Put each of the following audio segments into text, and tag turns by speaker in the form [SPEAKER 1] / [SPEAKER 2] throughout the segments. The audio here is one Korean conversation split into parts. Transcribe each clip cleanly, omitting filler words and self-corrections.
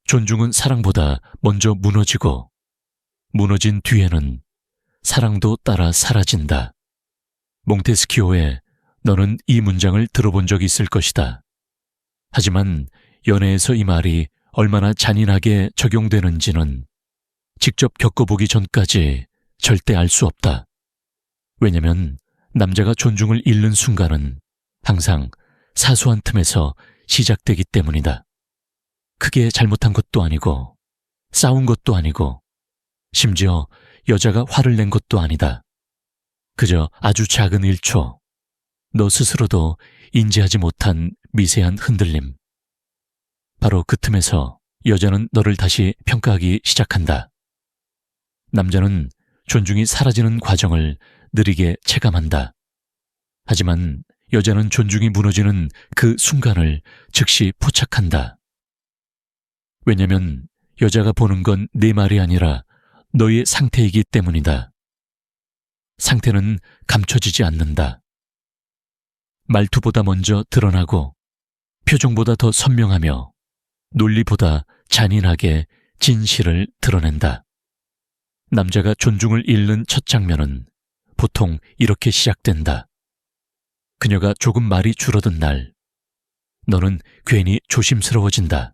[SPEAKER 1] 존중은 사랑보다 먼저 무너지고 무너진 뒤에는 사랑도 따라 사라진다. 몽테스키오의 너는 이 문장을 들어본 적 있을 것이다. 하지만 연애에서 이 말이 얼마나 잔인하게 적용되는지는 직접 겪어보기 전까지 절대 알 수 없다. 왜냐면 남자가 존중을 잃는 순간은 항상 사소한 틈에서 시작되기 때문이다. 크게 잘못한 것도 아니고 싸운 것도 아니고 심지어 여자가 화를 낸 것도 아니다. 그저 아주 작은 1초, 너 스스로도 인지하지 못한 미세한 흔들림. 바로 그 틈에서 여자는 너를 다시 평가하기 시작한다. 남자는 존중이 사라지는 과정을 느리게 체감한다. 하지만 여자는 존중이 무너지는 그 순간을 즉시 포착한다. 왜냐면 여자가 보는 건 네 말이 아니라 너의 상태이기 때문이다. 상태는 감춰지지 않는다. 말투보다 먼저 드러나고 표정보다 더 선명하며 논리보다 잔인하게 진실을 드러낸다. 남자가 존중을 잃는 첫 장면은 보통 이렇게 시작된다. 그녀가 조금 말이 줄어든 날, 너는 괜히 조심스러워진다.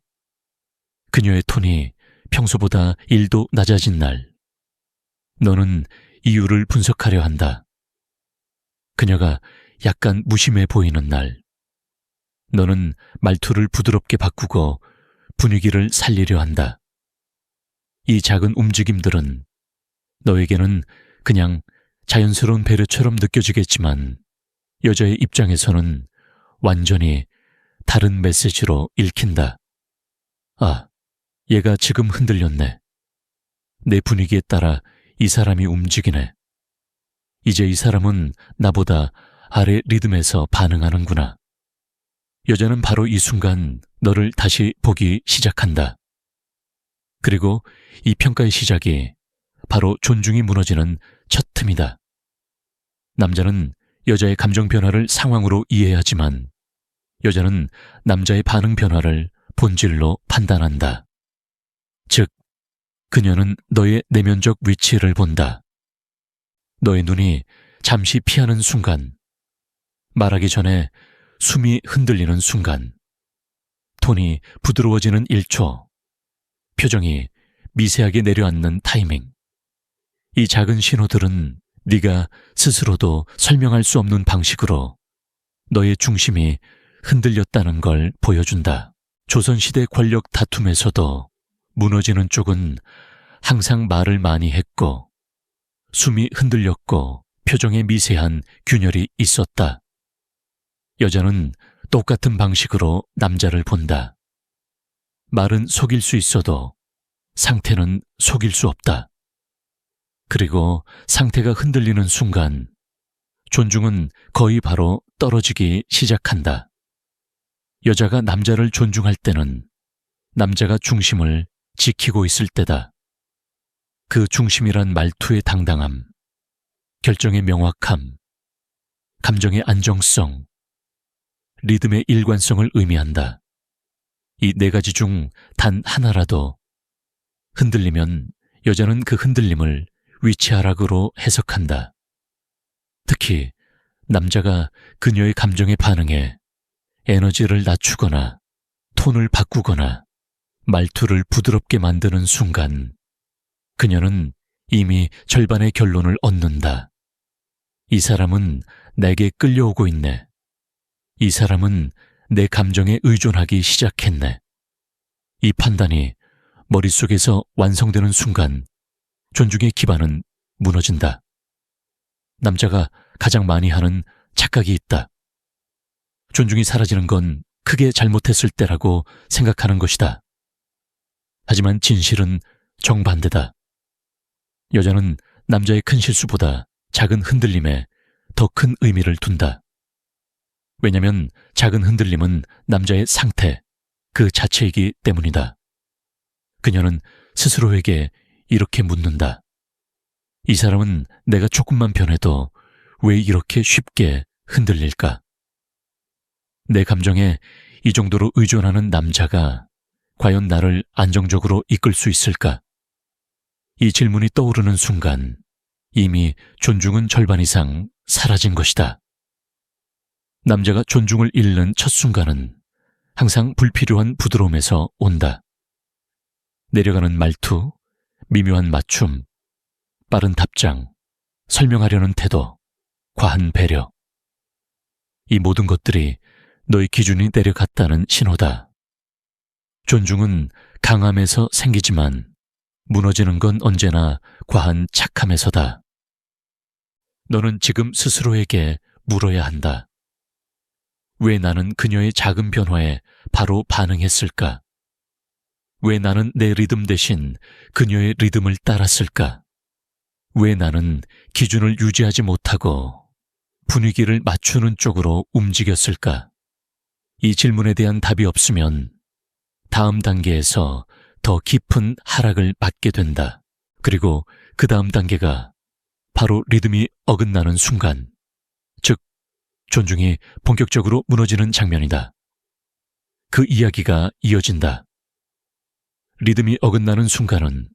[SPEAKER 1] 그녀의 톤이 평소보다 1도 낮아진 날, 너는 이유를 분석하려 한다. 그녀가 약간 무심해 보이는 날, 너는 말투를 부드럽게 바꾸고 분위기를 살리려 한다. 이 작은 움직임들은 너에게는 그냥 자연스러운 배려처럼 느껴지겠지만 여자의 입장에서는 완전히 다른 메시지로 읽힌다. 아, 얘가 지금 흔들렸네. 내 분위기에 따라 이 사람이 움직이네. 이제 이 사람은 나보다 아래 리듬에서 반응하는구나. 여자는 바로 이 순간 너를 다시 보기 시작한다. 그리고 이 평가의 시작이 바로 존중이 무너지는 첫 틈이다. 남자는 여자의 감정 변화를 상황으로 이해하지만 여자는 남자의 반응 변화를 본질로 판단한다. 즉, 그녀는 너의 내면적 위치를 본다. 너의 눈이 잠시 피하는 순간, 말하기 전에 숨이 흔들리는 순간, 톤이 부드러워지는 1초, 표정이 미세하게 내려앉는 타이밍. 이 작은 신호들은 네가 스스로도 설명할 수 없는 방식으로 너의 중심이 흔들렸다는 걸 보여준다. 조선시대 권력 다툼에서도 무너지는 쪽은 항상 말을 많이 했고 숨이 흔들렸고 표정에 미세한 균열이 있었다. 여자는 똑같은 방식으로 남자를 본다. 말은 속일 수 있어도 상태는 속일 수 없다. 그리고 상태가 흔들리는 순간 존중은 거의 바로 떨어지기 시작한다. 여자가 남자를 존중할 때는 남자가 중심을 지키고 있을 때다. 그 중심이란 말투의 당당함, 결정의 명확함, 감정의 안정성, 리듬의 일관성을 의미한다. 이 4가지 중 단 하나라도 흔들리면 여자는 그 흔들림을 위치하락으로 해석한다. 특히 남자가 그녀의 감정에 반응해 에너지를 낮추거나 톤을 바꾸거나 말투를 부드럽게 만드는 순간 그녀는 이미 절반의 결론을 얻는다. 이 사람은 내게 끌려오고 있네. 이 사람은 내 감정에 의존하기 시작했네. 이 판단이 머릿속에서 완성되는 순간 존중의 기반은 무너진다. 남자가 가장 많이 하는 착각이 있다. 존중이 사라지는 건 크게 잘못했을 때라고 생각하는 것이다. 하지만 진실은 정반대다. 여자는 남자의 큰 실수보다 작은 흔들림에 더 큰 의미를 둔다. 왜냐면 작은 흔들림은 남자의 상태, 그 자체이기 때문이다. 그녀는 스스로에게 이렇게 묻는다. 이 사람은 내가 조금만 변해도 왜 이렇게 쉽게 흔들릴까? 내 감정에 이 정도로 의존하는 남자가 과연 나를 안정적으로 이끌 수 있을까? 이 질문이 떠오르는 순간 이미 존중은 절반 이상 사라진 것이다. 남자가 존중을 잃는 첫 순간은 항상 불필요한 부드러움에서 온다. 내려가는 말투, 미묘한 맞춤, 빠른 답장, 설명하려는 태도, 과한 배려. 이 모든 것들이 너의 기준이 내려갔다는 신호다. 존중은 강함에서 생기지만 무너지는 건 언제나 과한 착함에서다. 너는 지금 스스로에게 물어야 한다. 왜 나는 그녀의 작은 변화에 바로 반응했을까? 왜 나는 내 리듬 대신 그녀의 리듬을 따랐을까? 왜 나는 기준을 유지하지 못하고 분위기를 맞추는 쪽으로 움직였을까? 이 질문에 대한 답이 없으면 다음 단계에서 더 깊은 하락을 맞게 된다. 그리고 그 다음 단계가 바로 리듬이 어긋나는 순간, 즉 존중이 본격적으로 무너지는 장면이다. 그 이야기가 이어진다. 리듬이 어긋나는 순간은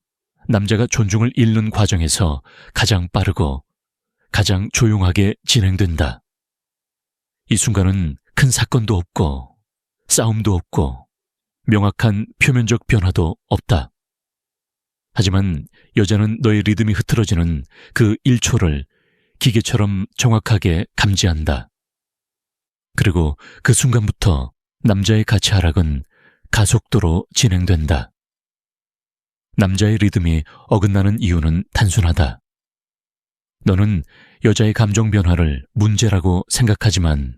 [SPEAKER 1] 남자가 존중을 잃는 과정에서 가장 빠르고 가장 조용하게 진행된다. 이 순간은 큰 사건도 없고 싸움도 없고 명확한 표면적 변화도 없다. 하지만 여자는 너의 리듬이 흐트러지는 그 1초를 기계처럼 정확하게 감지한다. 그리고 그 순간부터 남자의 가치 하락은 가속도로 진행된다. 남자의 리듬이 어긋나는 이유는 단순하다. 너는 여자의 감정 변화를 문제라고 생각하지만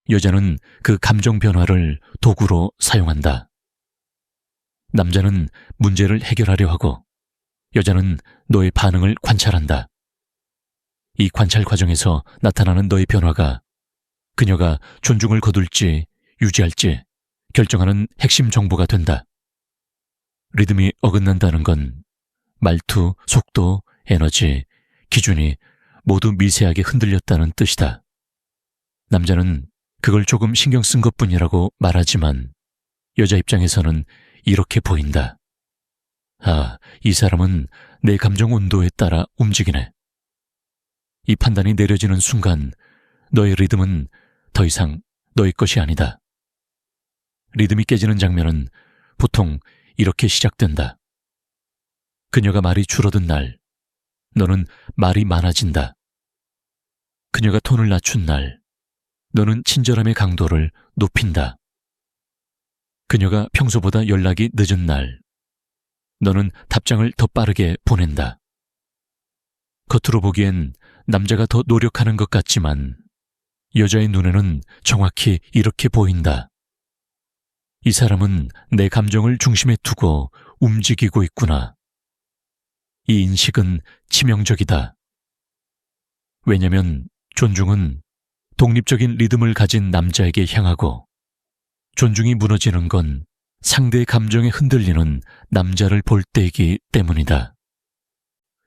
[SPEAKER 1] 여자는 그 감정 변화를 도구로 사용한다. 남자는 문제를 해결하려 하고 여자는 너의 반응을 관찰한다. 이 관찰 과정에서 나타나는 너의 변화가 그녀가 존중을 거둘지 유지할지 결정하는 핵심 정보가 된다. 리듬이 어긋난다는 건 말투, 속도, 에너지, 기준이 모두 미세하게 흔들렸다는 뜻이다. 남자는 그걸 조금 신경 쓴 것뿐이라고 말하지만 여자 입장에서는 이렇게 보인다. 아, 이 사람은 내 감정 온도에 따라 움직이네. 이 판단이 내려지는 순간 너의 리듬은 더 이상 너의 것이 아니다. 리듬이 깨지는 장면은 보통 이렇게 시작된다. 그녀가 말이 줄어든 날, 너는 말이 많아진다. 그녀가 톤을 낮춘 날, 너는 친절함의 강도를 높인다. 그녀가 평소보다 연락이 늦은 날, 너는 답장을 더 빠르게 보낸다. 겉으로 보기엔 남자가 더 노력하는 것 같지만 여자의 눈에는 정확히 이렇게 보인다. 이 사람은 내 감정을 중심에 두고 움직이고 있구나. 이 인식은 치명적이다. 왜냐면 존중은 독립적인 리듬을 가진 남자에게 향하고 존중이 무너지는 건 상대의 감정에 흔들리는 남자를 볼 때이기 때문이다.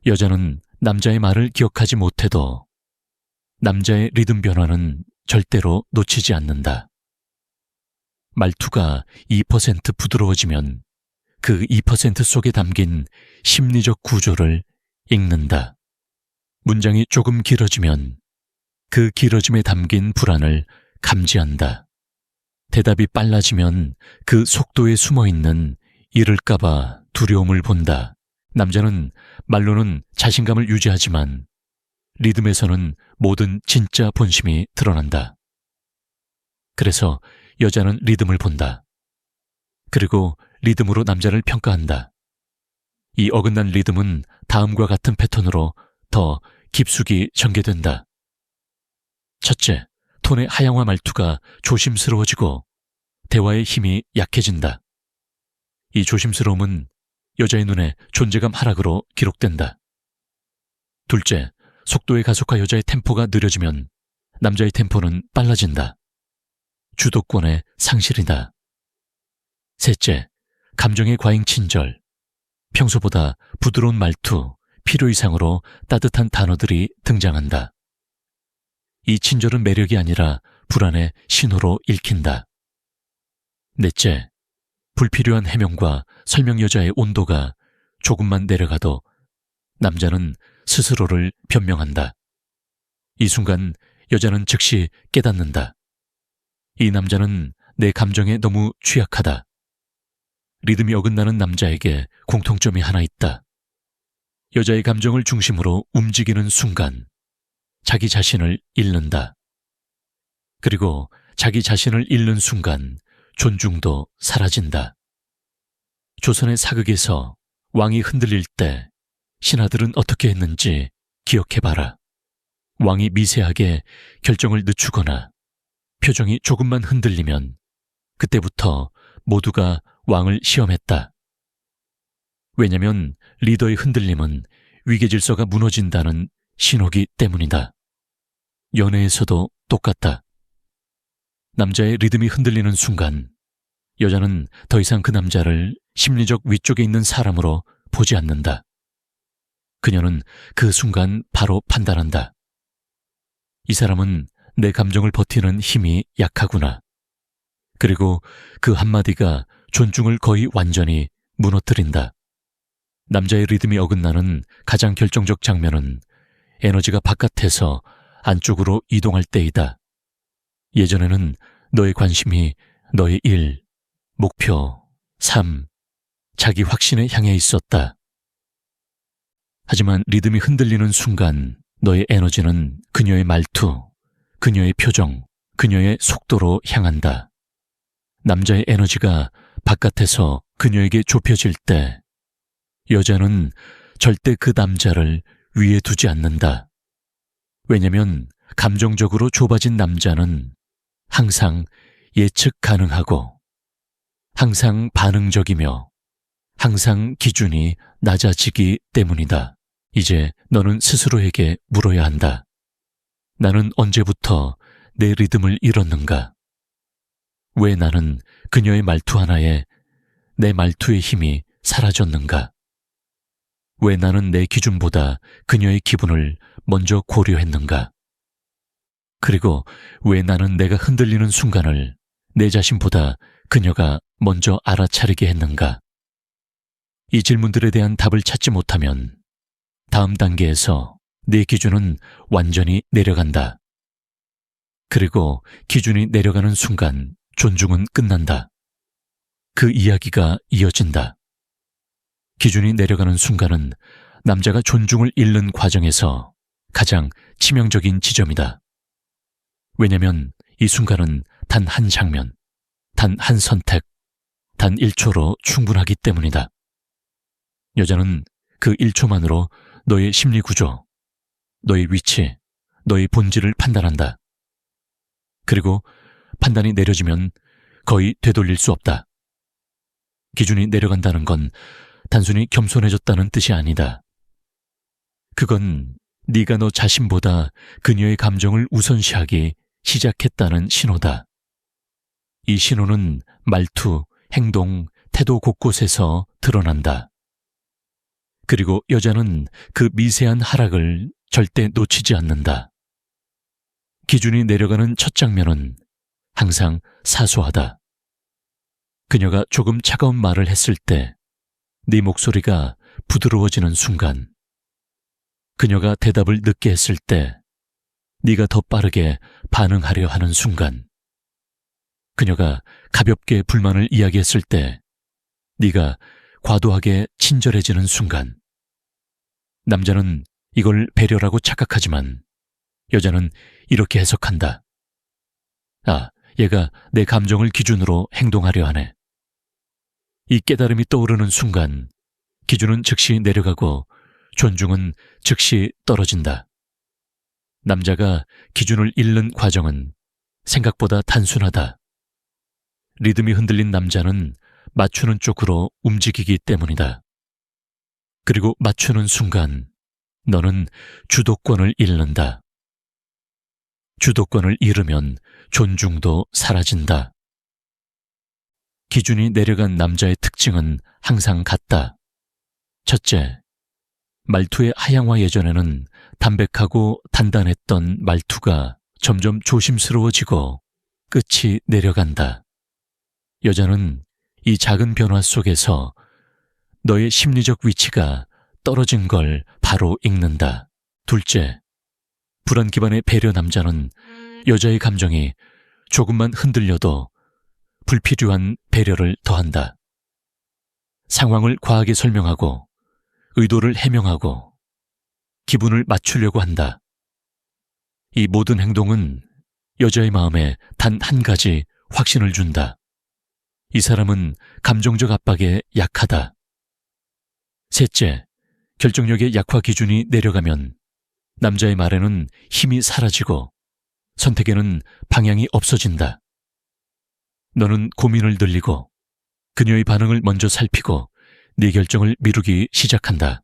[SPEAKER 1] 여자는 남자의 말을 기억하지 못해도 남자의 리듬 변화는 절대로 놓치지 않는다. 말투가 2% 부드러워지면 그 2% 속에 담긴 심리적 구조를 읽는다. 문장이 조금 길어지면 그 길어짐에 담긴 불안을 감지한다. 대답이 빨라지면 그 속도에 숨어있는 잃을까봐 두려움을 본다. 남자는 말로는 자신감을 유지하지만 리듬에서는 모든 진짜 본심이 드러난다. 그래서 여자는 리듬을 본다. 그리고 리듬으로 남자를 평가한다. 이 어긋난 리듬은 다음과 같은 패턴으로 더 깊숙이 전개된다. 첫째, 톤의 하향화 말투가 조심스러워지고 대화의 힘이 약해진다. 이 조심스러움은 여자의 눈에 존재감 하락으로 기록된다. 둘째, 속도의 가속화 여자의 템포가 느려지면 남자의 템포는 빨라진다. 주도권의 상실이다. 셋째, 감정의 과잉 친절. 평소보다 부드러운 말투, 필요 이상으로 따뜻한 단어들이 등장한다. 이 친절은 매력이 아니라 불안의 신호로 읽힌다. 넷째, 불필요한 해명과 설명 여자의 온도가 조금만 내려가도 남자는 스스로를 변명한다. 이 순간 여자는 즉시 깨닫는다. 이 남자는 내 감정에 너무 취약하다. 리듬이 어긋나는 남자에게 공통점이 하나 있다. 여자의 감정을 중심으로 움직이는 순간 자기 자신을 잃는다. 그리고 자기 자신을 잃는 순간 존중도 사라진다. 조선의 사극에서 왕이 흔들릴 때 신하들은 어떻게 했는지 기억해봐라. 왕이 미세하게 결정을 늦추거나 표정이 조금만 흔들리면 그때부터 모두가 왕을 시험했다. 왜냐면 리더의 흔들림은 위계질서가 무너진다는 신호기 때문이다. 연애에서도 똑같다. 남자의 리듬이 흔들리는 순간 여자는 더 이상 그 남자를 심리적 위쪽에 있는 사람으로 보지 않는다. 그녀는 그 순간 바로 판단한다. 이 사람은 내 감정을 버티는 힘이 약하구나. 그리고 그 한마디가 존중을 거의 완전히 무너뜨린다. 남자의 리듬이 어긋나는 가장 결정적 장면은 에너지가 바깥에서 안쪽으로 이동할 때이다. 예전에는 너의 관심이 너의 일, 목표, 삶, 자기 확신에 향해 있었다. 하지만 리듬이 흔들리는 순간 너의 에너지는 그녀의 말투, 그녀의 표정, 그녀의 속도로 향한다. 남자의 에너지가 바깥에서 그녀에게 좁혀질 때 여자는 절대 그 남자를 위에 두지 않는다. 왜냐면 감정적으로 좁아진 남자는 항상 예측 가능하고 항상 반응적이며 항상 기준이 낮아지기 때문이다. 이제 너는 스스로에게 물어야 한다. 나는 언제부터 내 리듬을 잃었는가? 왜 나는 그녀의 말투 하나에 내 말투의 힘이 사라졌는가? 왜 나는 내 기준보다 그녀의 기분을 먼저 고려했는가? 그리고 왜 나는 내가 흔들리는 순간을 내 자신보다 그녀가 먼저 알아차리게 했는가? 이 질문들에 대한 답을 찾지 못하면 다음 단계에서 내 기준은 완전히 내려간다. 그리고 기준이 내려가는 순간 존중은 끝난다. 그 이야기가 이어진다. 기준이 내려가는 순간은 남자가 존중을 잃는 과정에서 가장 치명적인 지점이다. 왜냐면 이 순간은 단 한 장면, 단 한 선택, 단 1초로 충분하기 때문이다. 여자는 그 1초만으로 너의 심리 구조, 너의 위치, 너의 본질을 판단한다. 그리고 판단이 내려지면 거의 되돌릴 수 없다. 기준이 내려간다는 건 단순히 겸손해졌다는 뜻이 아니다. 그건 네가 너 자신보다 그녀의 감정을 우선시하기 시작했다는 신호다. 이 신호는 말투, 행동, 태도 곳곳에서 드러난다. 그리고 여자는 그 미세한 하락을 절대 놓치지 않는다. 기준이 내려가는 첫 장면은 항상 사소하다. 그녀가 조금 차가운 말을 했을 때 네 목소리가 부드러워지는 순간, 그녀가 대답을 늦게 했을 때 네가 더 빠르게 반응하려 하는 순간, 그녀가 가볍게 불만을 이야기했을 때 네가 과도하게 친절해지는 순간, 남자는 이걸 배려라고 착각하지만 여자는 이렇게 해석한다. 아, 얘가 내 감정을 기준으로 행동하려 하네. 이 깨달음이 떠오르는 순간 기준은 즉시 내려가고 존중은 즉시 떨어진다. 남자가 기준을 잃는 과정은 생각보다 단순하다. 리듬이 흔들린 남자는 맞추는 쪽으로 움직이기 때문이다. 그리고 맞추는 순간 너는 주도권을 잃는다. 주도권을 잃으면 존중도 사라진다. 기준이 내려간 남자의 특징은 항상 같다. 첫째, 말투의 하향화. 예전에는 담백하고 단단했던 말투가 점점 조심스러워지고 끝이 내려간다. 여자는 이 작은 변화 속에서 너의 심리적 위치가 떨어진 걸 바로 읽는다. 둘째, 불안 기반의 배려 남자는 여자의 감정이 조금만 흔들려도 불필요한 배려를 더한다. 상황을 과하게 설명하고 의도를 해명하고 기분을 맞추려고 한다. 이 모든 행동은 여자의 마음에 단 한 가지 확신을 준다. 이 사람은 감정적 압박에 약하다. 셋째, 결정력의 약화 기준이 내려가면 남자의 말에는 힘이 사라지고 선택에는 방향이 없어진다. 너는 고민을 늘리고 그녀의 반응을 먼저 살피고 네 결정을 미루기 시작한다.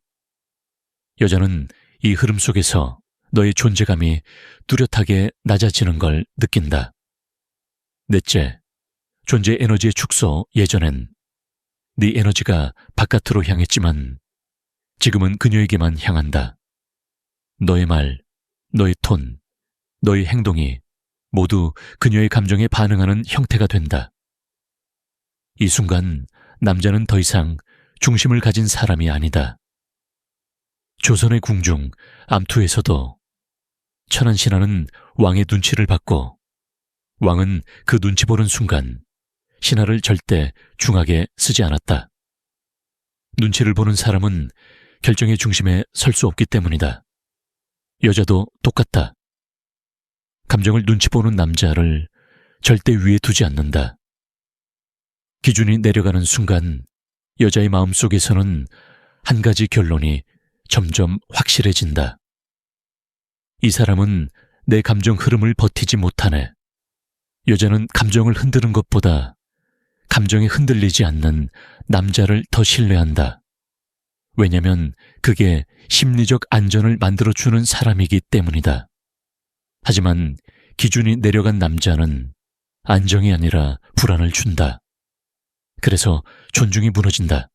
[SPEAKER 1] 여자는 이 흐름 속에서 너의 존재감이 뚜렷하게 낮아지는 걸 느낀다. 넷째, 존재 에너지의 축소 예전엔 네 에너지가 바깥으로 향했지만 지금은 그녀에게만 향한다. 너의 말, 너의 톤, 너의 행동이 모두 그녀의 감정에 반응하는 형태가 된다. 이 순간 남자는 더 이상 중심을 가진 사람이 아니다. 조선의 궁중 암투에서도 천한신하는 왕의 눈치를 받고 왕은 그 눈치 보는 순간 신하를 절대 중하게 쓰지 않았다. 눈치를 보는 사람은 결정의 중심에 설 수 없기 때문이다. 여자도 똑같다. 감정을 눈치 보는 남자를 절대 위에 두지 않는다. 기준이 내려가는 순간 여자의 마음속에서는 한 가지 결론이 점점 확실해진다. 이 사람은 내 감정 흐름을 버티지 못하네. 여자는 감정을 흔드는 것보다 감정에 흔들리지 않는 남자를 더 신뢰한다. 왜냐면 그게 심리적 안전을 만들어주는 사람이기 때문이다. 하지만 기준이 내려간 남자는 안정이 아니라 불안을 준다. 그래서 존중이 무너진다.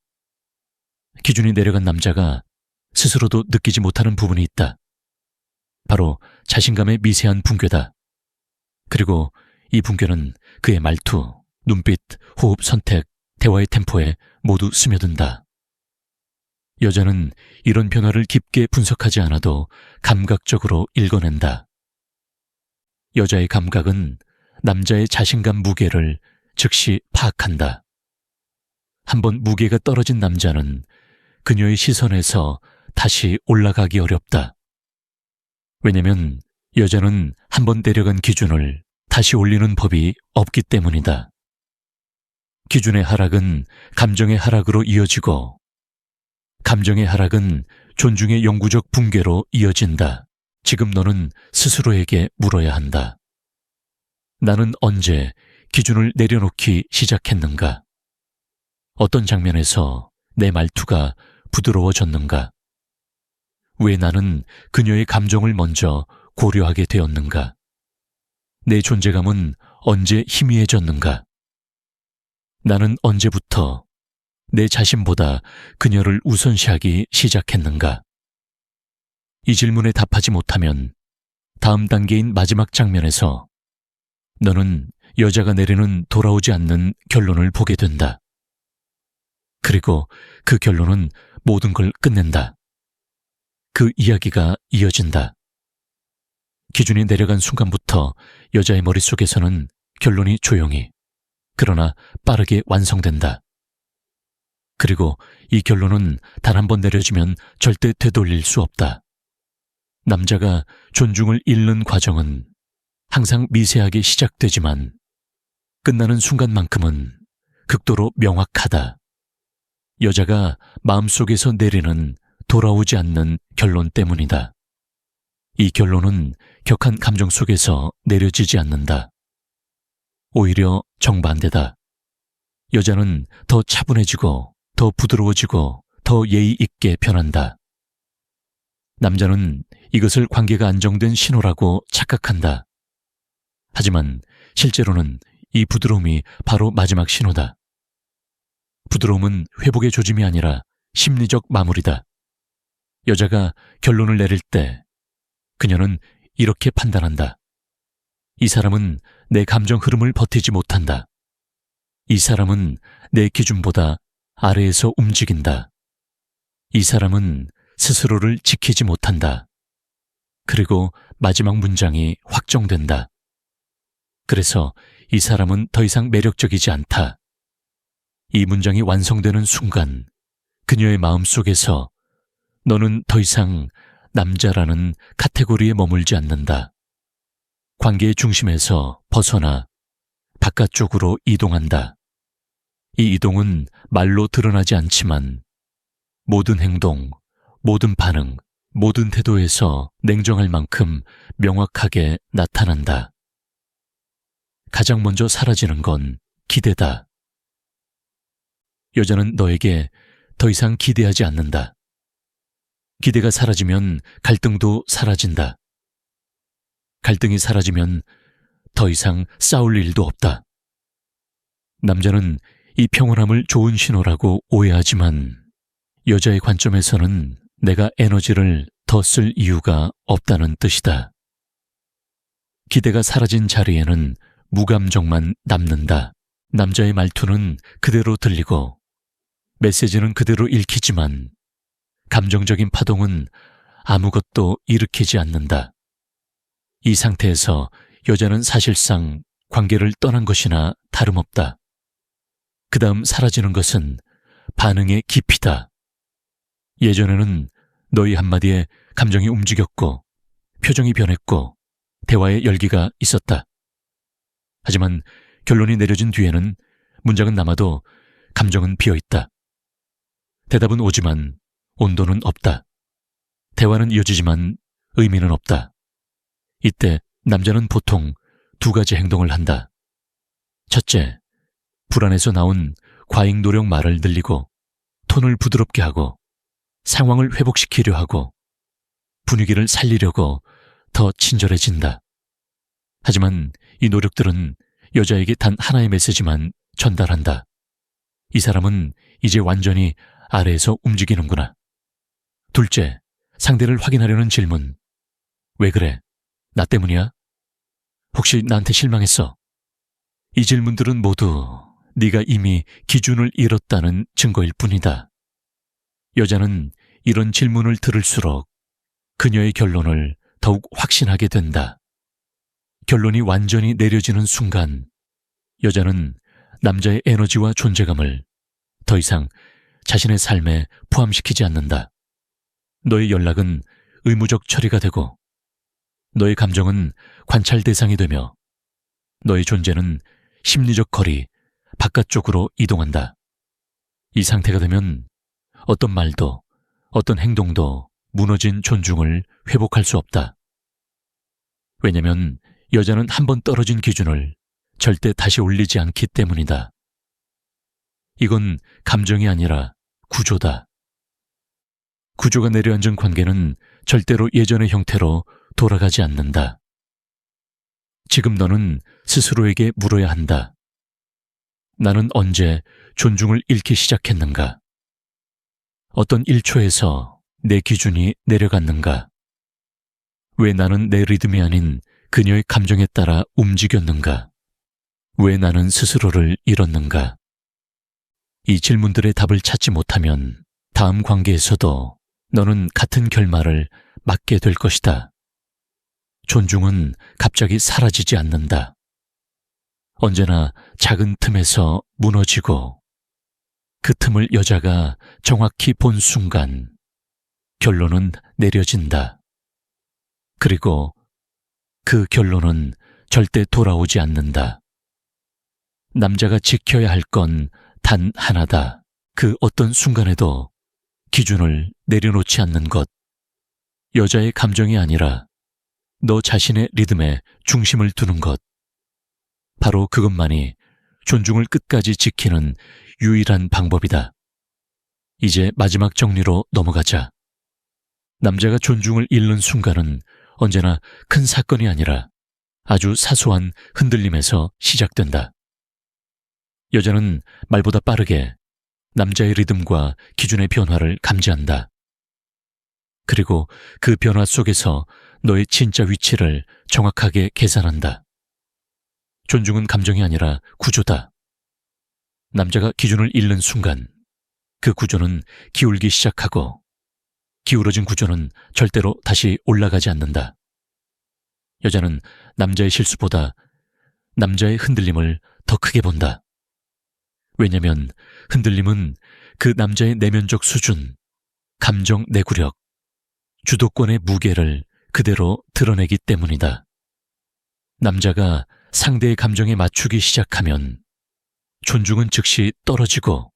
[SPEAKER 1] 기준이 내려간 남자가 스스로도 느끼지 못하는 부분이 있다. 바로 자신감의 미세한 붕괴다. 그리고 이 붕괴는 그의 말투, 눈빛, 호흡, 선택, 대화의 템포에 모두 스며든다. 여자는 이런 변화를 깊게 분석하지 않아도 감각적으로 읽어낸다. 여자의 감각은 남자의 자신감 무게를 즉시 파악한다. 한번 무게가 떨어진 남자는 그녀의 시선에서 다시 올라가기 어렵다. 왜냐면 여자는 한번 내려간 기준을 다시 올리는 법이 없기 때문이다. 기준의 하락은 감정의 하락으로 이어지고 감정의 하락은 존중의 영구적 붕괴로 이어진다. 지금 너는 스스로에게 물어야 한다. 나는 언제 기준을 내려놓기 시작했는가? 어떤 장면에서 내 말투가 부드러워졌는가? 왜 나는 그녀의 감정을 먼저 고려하게 되었는가? 내 존재감은 언제 희미해졌는가? 나는 언제부터 내 자신보다 그녀를 우선시하기 시작했는가? 이 질문에 답하지 못하면 다음 단계인 마지막 장면에서 너는 여자가 내리는 돌아오지 않는 결론을 보게 된다. 그리고 그 결론은 모든 걸 끝낸다. 그 이야기가 이어진다. 기준이 내려간 순간부터 여자의 머릿속에서는 결론이 조용히, 그러나 빠르게 완성된다. 그리고 이 결론은 단 한 번 내려지면 절대 되돌릴 수 없다. 남자가 존중을 잃는 과정은 항상 미세하게 시작되지만 끝나는 순간만큼은 극도로 명확하다. 여자가 마음속에서 내리는 돌아오지 않는 결론 때문이다. 이 결론은 격한 감정 속에서 내려지지 않는다. 오히려 정반대다. 여자는 더 차분해지고 더 부드러워지고 더 예의 있게 변한다. 남자는 이것을 관계가 안정된 신호라고 착각한다. 하지만 실제로는 이 부드러움이 바로 마지막 신호다. 부드러움은 회복의 조짐이 아니라 심리적 마무리다. 여자가 결론을 내릴 때 그녀는 이렇게 판단한다. 이 사람은 내 감정 흐름을 버티지 못한다. 이 사람은 내 기준보다 아래에서 움직인다. 이 사람은 스스로를 지키지 못한다. 그리고 마지막 문장이 확정된다. 그래서 이 사람은 더 이상 매력적이지 않다. 이 문장이 완성되는 순간 그녀의 마음속에서 너는 더 이상 남자라는 카테고리에 머물지 않는다. 관계의 중심에서 벗어나 바깥쪽으로 이동한다. 이 이동은 말로 드러나지 않지만 모든 행동, 모든 반응, 모든 태도에서 냉정할 만큼 명확하게 나타난다. 가장 먼저 사라지는 건 기대다. 여자는 너에게 더 이상 기대하지 않는다. 기대가 사라지면 갈등도 사라진다. 갈등이 사라지면 더 이상 싸울 일도 없다. 남자는 이 평온함을 좋은 신호라고 오해하지만 여자의 관점에서는 내가 에너지를 더 쓸 이유가 없다는 뜻이다. 기대가 사라진 자리에는 무감정만 남는다. 남자의 말투는 그대로 들리고 메시지는 그대로 읽히지만 감정적인 파동은 아무것도 일으키지 않는다. 이 상태에서 여자는 사실상 관계를 떠난 것이나 다름없다. 그 다음 사라지는 것은 반응의 깊이다. 예전에는 너희 한마디에 감정이 움직였고 표정이 변했고 대화의 열기가 있었다. 하지만 결론이 내려진 뒤에는 문장은 남아도 감정은 비어있다. 대답은 오지만 온도는 없다. 대화는 이어지지만 의미는 없다. 이때 남자는 보통 두 가지 행동을 한다. 첫째, 불안에서 나온 과잉 노력 말을 늘리고 톤을 부드럽게 하고 상황을 회복시키려 하고 분위기를 살리려고 더 친절해진다. 하지만 이 노력들은 여자에게 단 하나의 메시지만 전달한다. 이 사람은 이제 완전히 아래에서 움직이는구나. 둘째, 상대를 확인하려는 질문. 왜 그래? 나 때문이야? 혹시 나한테 실망했어? 이 질문들은 모두 네가 이미 기준을 잃었다는 증거일 뿐이다. 여자는 이런 질문을 들을수록 그녀의 결론을 더욱 확신하게 된다. 결론이 완전히 내려지는 순간 여자는 남자의 에너지와 존재감을 더 이상 자신의 삶에 포함시키지 않는다. 너의 연락은 의무적 처리가 되고 너의 감정은 관찰 대상이 되며 너의 존재는 심리적 거리, 바깥쪽으로 이동한다. 이 상태가 되면 어떤 말도, 어떤 행동도 무너진 존중을 회복할 수 없다. 왜냐면 여자는 한 번 떨어진 기준을 절대 다시 올리지 않기 때문이다. 이건 감정이 아니라 구조다. 구조가 내려앉은 관계는 절대로 예전의 형태로 돌아가지 않는다. 지금 너는 스스로에게 물어야 한다. 나는 언제 존중을 잃기 시작했는가? 어떤 1초에서 내 기준이 내려갔는가? 왜 나는 내 리듬이 아닌 그녀의 감정에 따라 움직였는가? 왜 나는 스스로를 잃었는가? 이 질문들의 답을 찾지 못하면 다음 관계에서도 너는 같은 결말을 맞게 될 것이다. 존중은 갑자기 사라지지 않는다. 언제나 작은 틈에서 무너지고 그 틈을 여자가 정확히 본 순간 결론은 내려진다. 그리고 그 결론은 절대 돌아오지 않는다. 남자가 지켜야 할 건 단 하나다. 그 어떤 순간에도 기준을 내려놓지 않는 것. 여자의 감정이 아니라 너 자신의 리듬에 중심을 두는 것. 바로 그것만이 존중을 끝까지 지키는 유일한 방법이다. 이제 마지막 정리로 넘어가자. 남자가 존중을 잃는 순간은 언제나 큰 사건이 아니라 아주 사소한 흔들림에서 시작된다. 여자는 말보다 빠르게 남자의 리듬과 기준의 변화를 감지한다. 그리고 그 변화 속에서 너의 진짜 위치를 정확하게 계산한다. 존중은 감정이 아니라 구조다. 남자가 기준을 잃는 순간 그 구조는 기울기 시작하고 기울어진 구조는 절대로 다시 올라가지 않는다. 여자는 남자의 실수보다 남자의 흔들림을 더 크게 본다. 왜냐면 흔들림은 그 남자의 내면적 수준, 감정 내구력, 주도권의 무게를 그대로 드러내기 때문이다. 남자가 상대의 감정에 맞추기 시작하면 존중은 즉시 떨어지고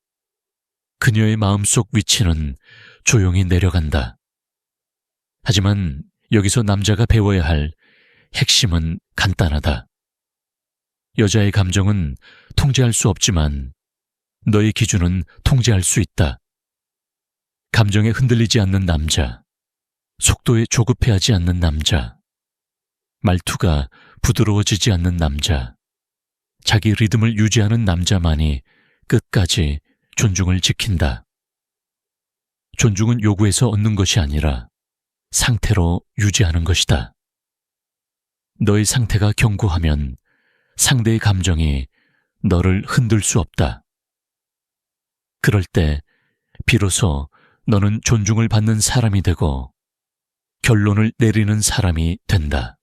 [SPEAKER 1] 그녀의 마음속 위치는 조용히 내려간다. 하지만 여기서 남자가 배워야 할 핵심은 간단하다. 여자의 감정은 통제할 수 없지만 너의 기준은 통제할 수 있다. 감정에 흔들리지 않는 남자, 속도에 조급해하지 않는 남자, 말투가 부드러워지지 않는 남자, 자기 리듬을 유지하는 남자만이 끝까지 존중을 지킨다. 존중은 요구해서 얻는 것이 아니라 상태로 유지하는 것이다. 너의 상태가 견고하면 상대의 감정이 너를 흔들 수 없다. 그럴 때 비로소 너는 존중을 받는 사람이 되고 결론을 내리는 사람이 된다.